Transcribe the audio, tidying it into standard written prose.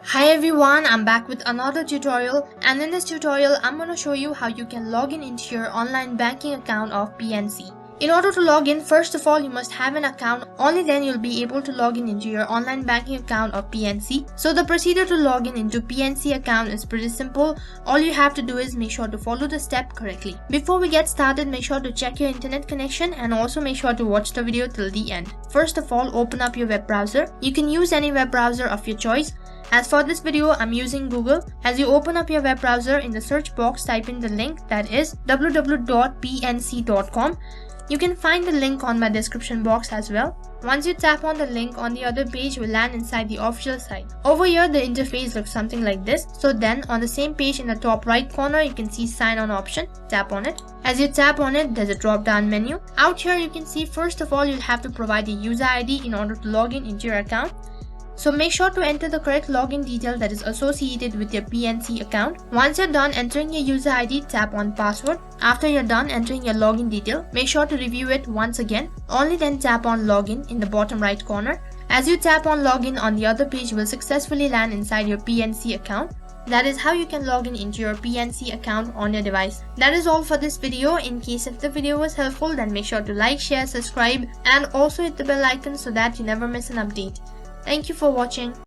Hi everyone, I'm back with another tutorial, and in this tutorial I'm going to show you how you can log in into your online banking account of PNC. In order to log in, first of all you must have an account, only then you'll be able to log in into your online banking account of PNC. So the procedure to log in into PNC account is pretty simple. All you have to do is make sure to follow the step correctly. Before we get started, make sure to check your internet connection and also make sure to watch the video till the end. First of all, open up your web browser. You can use any web browser of your choice. As for this video, I'm using Google. As you open up your web browser, in the search box type in the link, that is www.pnc.com. You can find the link on my description box as well. Once you tap on the link, on the other page will land inside the official site. Over here the interface looks something like this. So then on the same page in the top right corner you can see sign on option. Tap on it. As you tap on it, there's a drop down menu. Out here you can see first of all you'll have to provide a user ID in order to log in into your account. So make sure to enter the correct login detail that is associated with your PNC account. Once you're done entering your user ID, tap on password. After you're done entering your login detail, make sure to review it once again. Only then tap on login in the bottom right corner. As you tap on login, on the other page will successfully land inside your PNC account. That is how you can log in into your PNC account on your device. That is all for this video. In case if the video was helpful, then make sure to like, share, subscribe and also hit the bell icon so that you never miss an update. Thank you for watching.